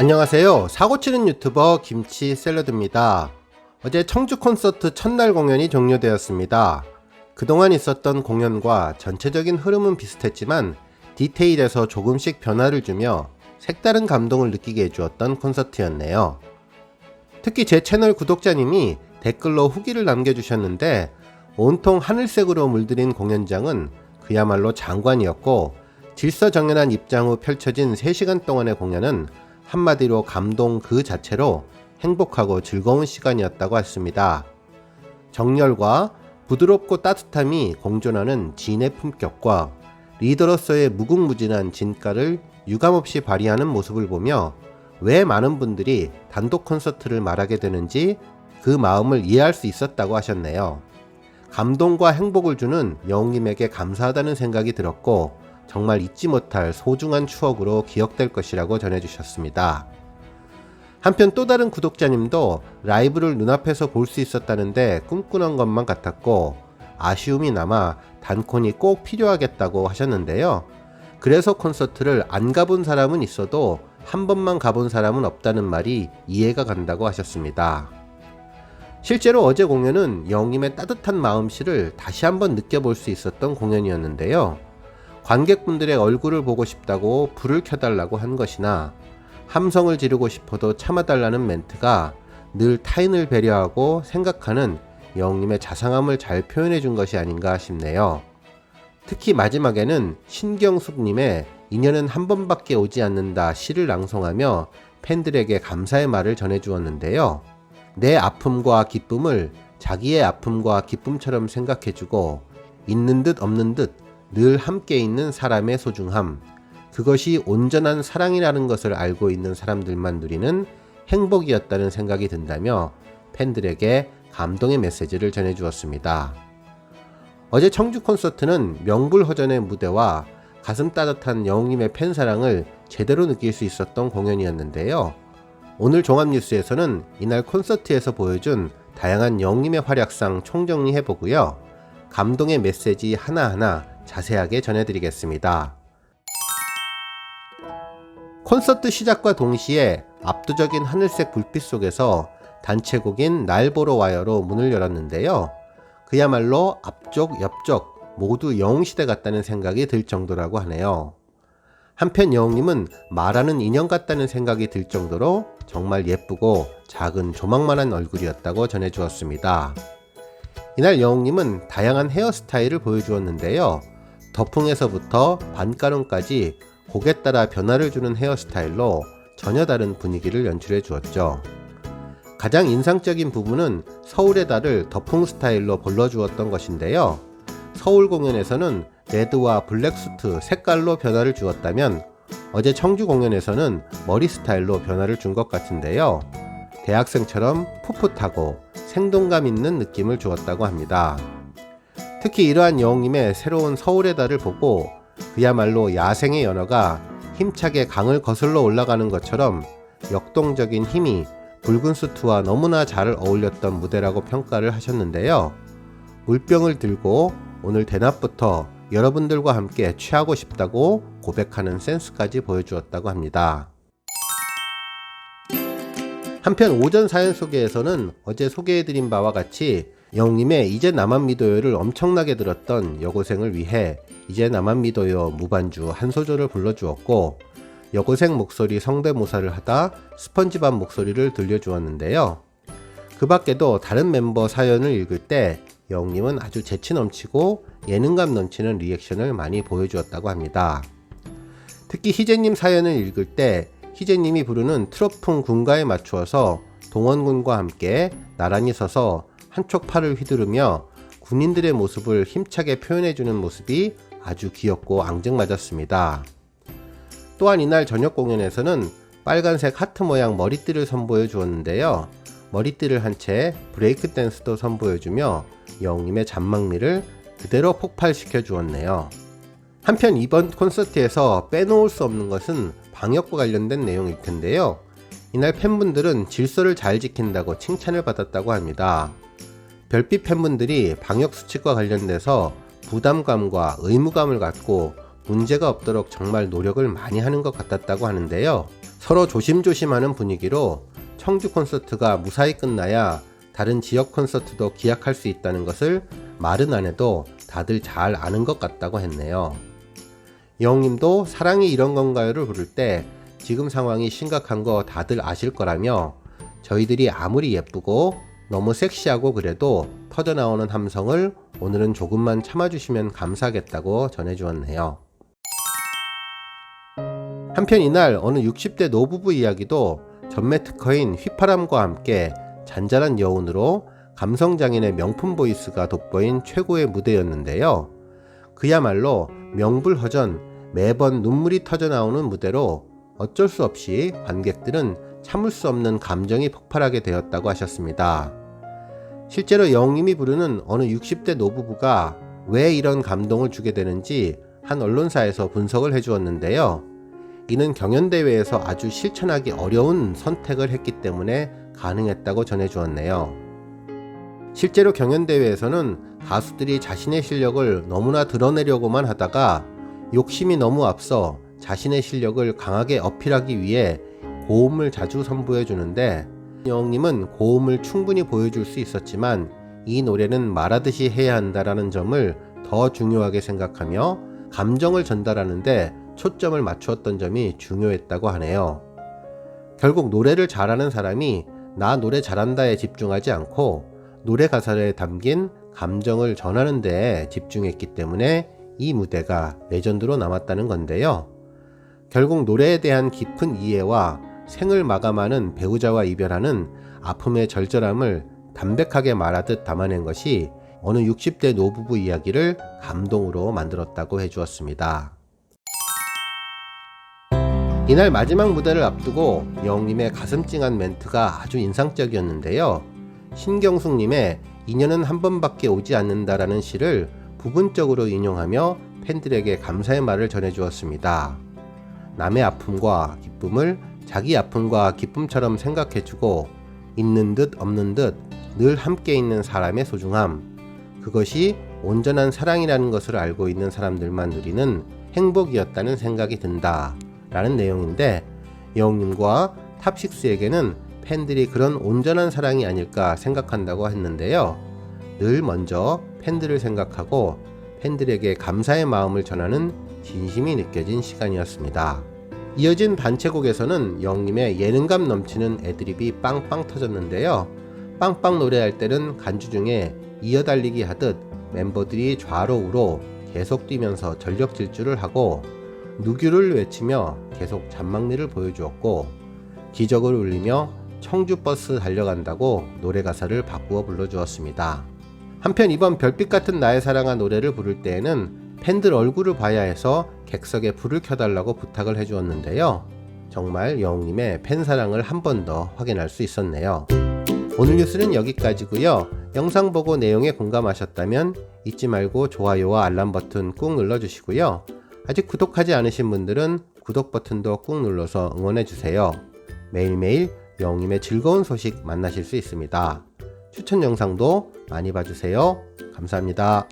안녕하세요. 사고치는 유튜버 김치샐러드입니다. 어제 청주 콘서트 첫날 공연이 종료되었습니다. 그동안 있었던 공연과 전체적인 흐름은 비슷했지만 디테일에서 조금씩 변화를 주며 색다른 감동을 느끼게 해주었던 콘서트였네요. 특히 제 채널 구독자님이 댓글로 후기를 남겨주셨는데 온통 하늘색으로 물들인 공연장은 그야말로 장관이었고 질서정연한 입장 후 펼쳐진 3시간 동안의 공연은 한마디로 감동 그 자체로 행복하고 즐거운 시간이었다고 했습니다. 정열과 부드럽고 따뜻함이 공존하는 진의 품격과 리더로서의 무궁무진한 진가를 유감없이 발휘하는 모습을 보며 왜 많은 분들이 단독 콘서트를 말하게 되는지 그 마음을 이해할 수 있었다고 하셨네요. 감동과 행복을 주는 영웅님에게 감사하다는 생각이 들었고 정말 잊지 못할 소중한 추억으로 기억될 것이라고 전해주셨습니다. 한편 또 다른 구독자님도 라이브를 눈앞에서 볼 수 있었다는데 꿈꾸는 것만 같았고 아쉬움이 남아 단콘이 꼭 필요하겠다고 하셨는데요. 그래서 콘서트를 안 가본 사람은 있어도 한 번만 가본 사람은 없다는 말이 이해가 간다고 하셨습니다. 실제로 어제 공연은 영웅님의 따뜻한 마음씨를 다시 한번 느껴볼 수 있었던 공연이었는데요. 관객분들의 얼굴을 보고 싶다고 불을 켜달라고 한 것이나 함성을 지르고 싶어도 참아달라는 멘트가 늘 타인을 배려하고 생각하는 영웅님의 자상함을 잘 표현해 준 것이 아닌가 싶네요. 특히 마지막에는 신경숙님의 인연은 한 번밖에 오지 않는다 시를 낭송하며 팬들에게 감사의 말을 전해주었는데요. 내 아픔과 기쁨을 자기의 아픔과 기쁨처럼 생각해주고 있는 듯 없는 듯 늘 함께 있는 사람의 소중함, 그것이 온전한 사랑이라는 것을 알고 있는 사람들만 누리는 행복이었다는 생각이 든다며 팬들에게 감동의 메시지를 전해주었습니다. 어제 청주 콘서트는 명불허전의 무대와 가슴 따뜻한 영웅님의 팬사랑을 제대로 느낄 수 있었던 공연이었는데요. 오늘 종합뉴스에서는 이날 콘서트에서 보여준 다양한 영웅님의 활약상 총정리해보고요. 감동의 메시지 하나하나 자세하게 전해드리겠습니다. 콘서트 시작과 동시에 압도적인 하늘색 불빛 속에서 단체곡인 날 보러 와요로 문을 열었는데요. 그야말로 앞쪽, 옆쪽 모두 영웅시대 같다는 생각이 들 정도라고 하네요. 한편 영웅님은 말하는 인형 같다는 생각이 들 정도로 정말 예쁘고 작은 조망만한 얼굴이었다고 전해주었습니다. 이날 영웅님은 다양한 헤어스타일을 보여주었는데요. 덧풍에서부터 반가름까지 곡에 따라 변화를 주는 헤어스타일로 전혀 다른 분위기를 연출해 주었죠. 가장 인상적인 부분은 서울의 달을 덧풍 스타일로 불러주었던 것인데요. 서울 공연에서는 레드와 블랙 수트 색깔로 변화를 주었다면 어제 청주 공연에서는 머리 스타일로 변화를 준 것 같은데요. 대학생처럼 풋풋하고 생동감 있는 느낌을 주었다고 합니다. 특히 이러한 영웅님의 새로운 서울의 달을 보고 그야말로 야생의 연어가 힘차게 강을 거슬러 올라가는 것처럼 역동적인 힘이 붉은 수트와 너무나 잘 어울렸던 무대라고 평가를 하셨는데요. 물병을 들고 오늘 대낮부터 여러분들과 함께 취하고 싶다고 고백하는 센스까지 보여주었다고 합니다. 한편 오전 사연 소개에서는 어제 소개해드린 바와 같이 영웅님의 이제 나만 믿어요를 엄청나게 들었던 여고생을 위해 이제 나만 믿어요 무반주 한 소절을 불러주었고 여고생 목소리 성대모사를 하다 스펀지밥 목소리를 들려주었는데요. 그 밖에도 다른 멤버 사연을 읽을 때 영웅님은 아주 재치 넘치고 예능감 넘치는 리액션을 많이 보여주었다고 합니다. 특히 희재님 사연을 읽을 때 희재님이 부르는 트로풍 군가에 맞추어서 동원군과 함께 나란히 서서 한쪽 팔을 휘두르며 군인들의 모습을 힘차게 표현해주는 모습이 아주 귀엽고 앙증맞았습니다. 또한 이날 저녁 공연에서는 빨간색 하트 모양 머리띠를 선보여 주었는데요. 머리띠를 한 채 브레이크 댄스도 선보여주며 영웅님의 잔망미를 그대로 폭발시켜 주었네요. 한편 이번 콘서트에서 빼놓을 수 없는 것은 방역과 관련된 내용일 텐데요. 이날 팬분들은 질서를 잘 지킨다고 칭찬을 받았다고 합니다. 별빛 팬분들이 방역수칙과 관련돼서 부담감과 의무감을 갖고 문제가 없도록 정말 노력을 많이 하는 것 같았다고 하는데요. 서로 조심조심하는 분위기로 청주 콘서트가 무사히 끝나야 다른 지역 콘서트도 기약할 수 있다는 것을 말은 안 해도 다들 잘 아는 것 같다고 했네요. 영웅님도 사랑이 이런 건가요를 부를 때 지금 상황이 심각한 거 다들 아실 거라며 저희들이 아무리 예쁘고 너무 섹시하고 그래도 터져나오는 함성을 오늘은 조금만 참아주시면 감사하겠다고 전해주었네요. 한편 이날 어느 60대 노부부 이야기도 전매 특허인 휘파람과 함께 잔잔한 여운으로 감성장인의 명품 보이스가 돋보인 최고의 무대였는데요. 그야말로 명불허전 매번 눈물이 터져나오는 무대로 어쩔 수 없이 관객들은 참을 수 없는 감정이 폭발하게 되었다고 하셨습니다. 실제로 영웅님이 부르는 어느 60대 노부부가 왜 이런 감동을 주게 되는지 한 언론사에서 분석을 해주었는데요. 이는 경연대회에서 아주 실천하기 어려운 선택을 했기 때문에 가능했다고 전해주었네요. 실제로 경연대회에서는 가수들이 자신의 실력을 너무나 드러내려고만 하다가 욕심이 너무 앞서 자신의 실력을 강하게 어필하기 위해 고음을 자주 선보여 주는데 영웅님은 고음을 충분히 보여줄 수 있었지만 이 노래는 말하듯이 해야 한다라는 점을 더 중요하게 생각하며 감정을 전달하는데 초점을 맞추었던 점이 중요했다고 하네요. 결국 노래를 잘하는 사람이 나 노래 잘한다에 집중하지 않고 노래 가사에 담긴 감정을 전하는 데에 집중했기 때문에 이 무대가 레전드로 남았다는 건데요. 결국 노래에 대한 깊은 이해와 생을 마감하는 배우자와 이별하는 아픔의 절절함을 담백하게 말하듯 담아낸 것이 어느 60대 노부부 이야기를 감동으로 만들었다고 해주었습니다. 이날 마지막 무대를 앞두고 영웅님의 가슴 찡한 멘트가 아주 인상적이었는데요. 신경숙님의 인연은 한 번밖에 오지 않는다라는 시를 부분적으로 인용하며 팬들에게 감사의 말을 전해주었습니다. 남의 아픔과 기쁨을 자기 아픔과 기쁨처럼 생각해주고 있는 듯 없는 듯 늘 함께 있는 사람의 소중함, 그것이 온전한 사랑이라는 것을 알고 있는 사람들만 누리는 행복이었다는 생각이 든다 라는 내용인데, 영웅님과 탑6에게는 팬들이 그런 온전한 사랑이 아닐까 생각한다고 했는데요. 늘 먼저 팬들을 생각하고 팬들에게 감사의 마음을 전하는 진심이 느껴진 시간이었습니다. 이어진 단체곡에서는 영웅님의 예능감 넘치는 애드립이 빵빵 터졌는데요. 빵빵 노래할 때는 간주 중에 이어달리기 하듯 멤버들이 좌로 우로 계속 뛰면서 전력 질주를 하고 누규를 외치며 계속 잔망리를 보여주었고, 기적을 울리며 청주버스 달려간다고 노래 가사를 바꾸어 불러주었습니다. 한편 이번 별빛 같은 나의 사랑아 노래를 부를 때에는 팬들 얼굴을 봐야 해서 객석에 불을 켜달라고 부탁을 해주었는데요. 정말 영웅님의 팬사랑을 한 번 더 확인할 수 있었네요. 오늘 뉴스는 여기까지고요. 영상 보고 내용에 공감하셨다면 잊지 말고 좋아요와 알람 버튼 꾹 눌러주시고요. 아직 구독하지 않으신 분들은 구독 버튼도 꾹 눌러서 응원해주세요. 매일매일 영웅님의 즐거운 소식 만나실 수 있습니다. 추천 영상도 많이 봐주세요. 감사합니다.